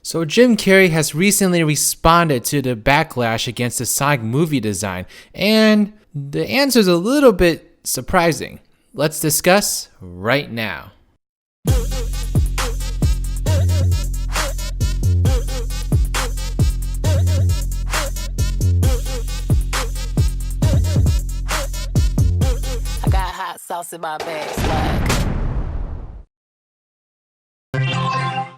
So Jim Carrey has recently responded to the backlash against the Sonic movie design, and the answer is a little bit surprising. Let's discuss right now. I got hot sauce in my bag, swag.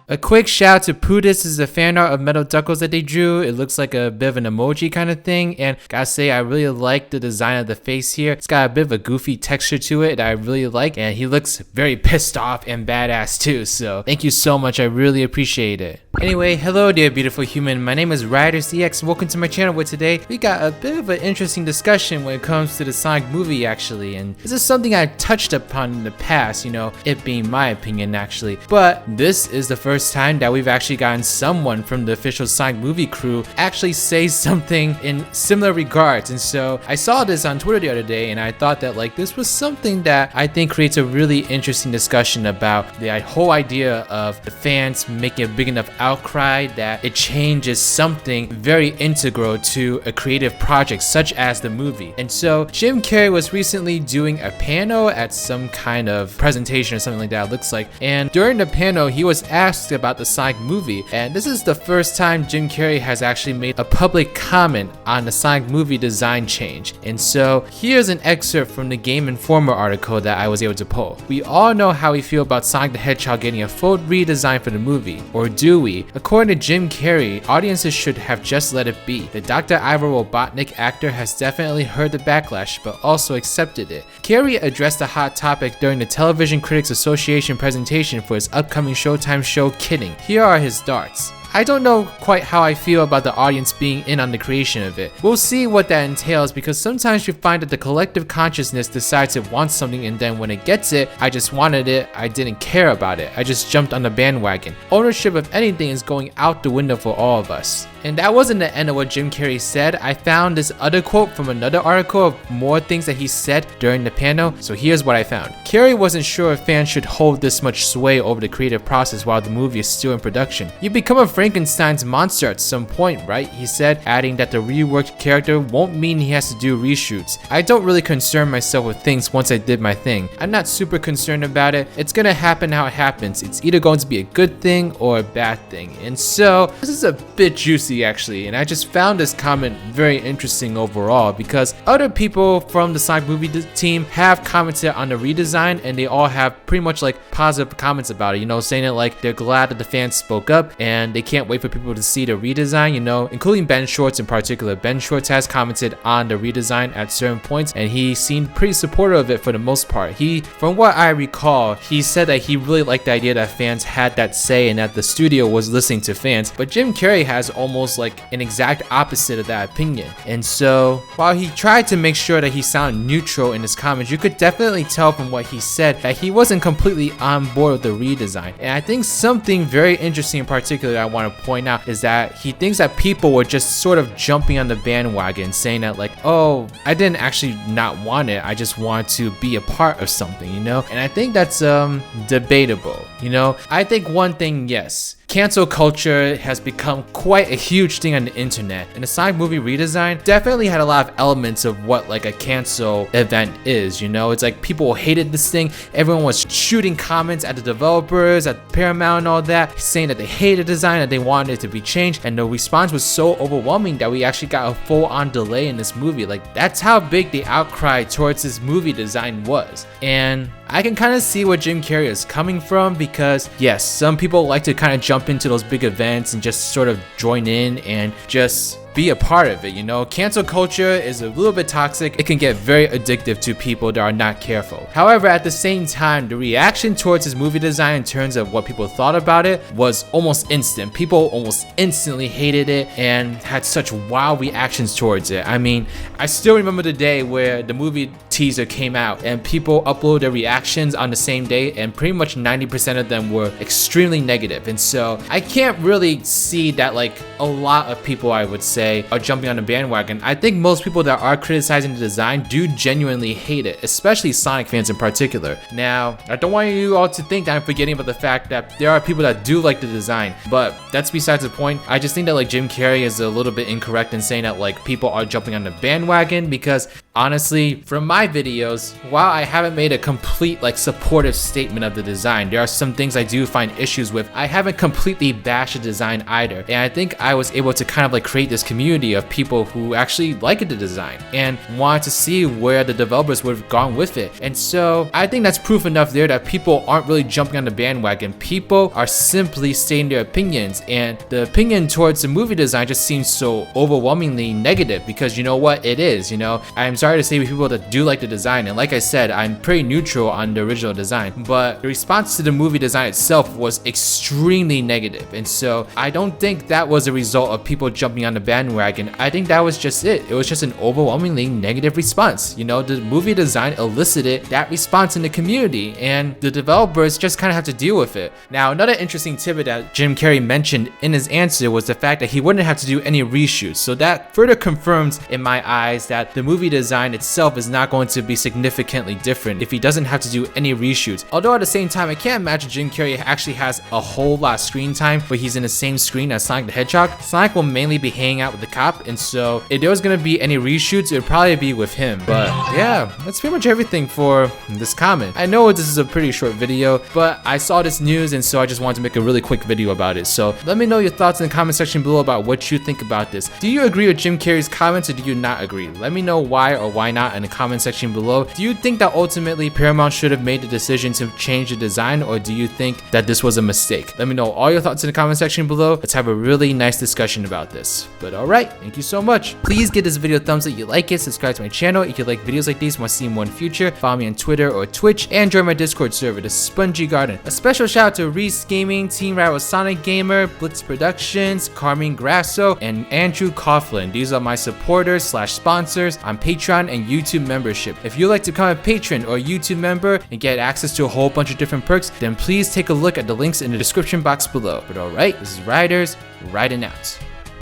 A quick shout to Pootis. This is a fan art of Metal Duckles that they drew. It looks like a bit of an emoji kind of thing, and gotta say I really like the design of the face here. It's got a bit of a goofy texture to it that I really like, and he looks very pissed off and badass too, so thank you so much. I really appreciate it. Anyway, hello dear beautiful human. My name is RidersDX and welcome to my channel, where today we got a bit of an interesting discussion when it comes to the Sonic movie actually, and this is something I touched upon in the past, it being my opinion actually, but this is the first time that we've actually gotten someone from the official Sonic movie crew actually say something in similar regards. And so I saw this on Twitter the other day, and I thought that this was something that I think creates a really interesting discussion about the whole idea of the fans making a big enough outcry that it changes something very integral to a creative project such as the movie. And so Jim Carrey was recently doing a panel at some kind of presentation or something like that, it looks like, and during the panel he was asked about the Sonic movie, and this is the first time Jim Carrey has actually made a public comment on the Sonic movie design change. And so here's an excerpt from the Game Informer article that I was able to pull. We all know how we feel about Sonic the Hedgehog getting a full redesign for the movie, or do we? According to Jim Carrey, audiences should have just let it be. The Dr. Ivor Robotnik actor has definitely heard the backlash, but also accepted it. Carrey addressed the hot topic during the Television Critics Association presentation for his upcoming Showtime show Kidding. Here are his thoughts. I don't know quite how I feel about the audience being in on the creation of it. We'll see what that entails, because sometimes you find that the collective consciousness decides it wants something, and then when it gets it, I just wanted it, I didn't care about it, I just jumped on the bandwagon. Ownership of anything is going out the window for all of us. And that wasn't the end of what Jim Carrey said. I found this other quote from another article of more things that he said during the panel, so here's what I found. Carrey wasn't sure if fans should hold this much sway over the creative process while the movie is still in production. You become a Frankenstein's monster at some point, right? He said, adding that the reworked character won't mean he has to do reshoots. I don't really concern myself with things once I did my thing. I'm not super concerned about it. It's gonna happen how it happens. It's either going to be a good thing or a bad thing. And so this is a bit juicy actually, and I just found this comment very interesting overall, because other people from the Sonic movie team have commented on the redesign, and they all have pretty much positive comments about it, saying that they're glad that the fans spoke up and they can't wait for people to see the redesign, including Ben Schwartz in particular. Ben Schwartz has commented on the redesign at certain points, and he seemed pretty supportive of it for the most part. From what I recall, he said that he really liked the idea that fans had that say and that the studio was listening to fans, but Jim Carrey has almost an exact opposite of that opinion. And so while he tried to make sure that he sounded neutral in his comments, you could definitely tell from what he said that he wasn't completely on board with the redesign. And I think something very interesting in particular that I want to point out is that he thinks that people were just sort of jumping on the bandwagon, saying that oh, I didn't actually not want it, I just wanted to be a part of something, and I think that's debatable. I think one thing, yes, cancel culture has become quite a huge thing on the internet, and the Sonic movie redesign definitely had a lot of elements of what a cancel event is. It's people hated this thing, everyone was shooting comments at the developers, at Paramount and all that, saying that they hated the design, that they wanted it to be changed, and the response was so overwhelming that we actually got a full-on delay in this movie. That's how big the outcry towards this movie design was. And I can kind of see where Jim Carrey is coming from, because yes, some people like to kind of jump into those big events and just sort of join in and just be a part of it. Cancel culture is a little bit toxic. It can get very addictive to people that are not careful. However, at the same time, the reaction towards his movie design in terms of what people thought about it was almost instant. People almost instantly hated it and had such wild reactions towards it. I mean, I still remember the day where the movie teaser came out, and people uploaded their reactions on the same day, and pretty much 90% of them were extremely negative. And so I can't really see that like a lot of people, I would say, are jumping on the bandwagon. I think most people that are criticizing the design do genuinely hate it, especially Sonic fans in particular. Now, I don't want you all to think that I'm forgetting about the fact that there are people that do like the design, but that's besides the point. I just think that like Jim Carrey is a little bit incorrect in saying that like people are jumping on the bandwagon, because honestly, from my videos, while I haven't made a complete like supportive statement of the design, there are some things I do find issues with. I haven't completely bashed the design either, and I think I was able to kind of like create this community of people who actually like the design and wanted to see where the developers would have gone with it. And so I think that's proof enough there that people aren't really jumping on the bandwagon. People are simply stating their opinions, and the opinion towards the movie design just seems so overwhelmingly negative, because you know what it is, you know, I'm sorry to say people that do like the design, and like I said, I'm pretty neutral on the original design, but the response to the movie design itself was extremely negative. And so I don't think that was a result of people jumping on the bandwagon. I think that was just it. It was just an overwhelmingly negative response. You know, the movie design elicited that response in the community, and the developers just kind of have to deal with it. Now, another interesting tidbit that Jim Carrey mentioned in his answer was the fact that he wouldn't have to do any reshoots. So that further confirms in my eyes that the movie design itself is not going to be significantly different if he doesn't have to do any reshoots. Although at the same time, I can't imagine Jim Carrey actually has a whole lot of screen time where he's in the same screen as Sonic the Hedgehog. Sonic will mainly be hanging out with the cop, and so if there was going to be any reshoots, it would probably be with him. But yeah, that's pretty much everything for this comment. I know this is a pretty short video, but I saw this news, and so I just wanted to make a really quick video about it. So let me know your thoughts in the comment section below about what you think about this. Do you agree with Jim Carrey's comments, or do you not agree? Let me know why or why not in the comment section below. Do you think that ultimately Paramount should have made the decision to change the design, or do you think that this was a mistake? Let me know all your thoughts in the comment section below. Let's have a really nice discussion about this. But alright, thank you so much. Please give this video a thumbs up if you like it, subscribe to my channel if you like videos like these and want to see more in the future, follow me on Twitter or Twitch, and join my Discord server, the Spongy Garden. A special shout out to Reese Gaming, Team Rival Sonic Gamer, Blitz Productions, Carmine Grasso, and Andrew Coughlin. These are my supporters / sponsors on Patreon and YouTube membership. If you'd like to become a patron or YouTube member and get access to a whole bunch of different perks, then please take a look at the links in the description box below. But alright, this is Riders, riding out.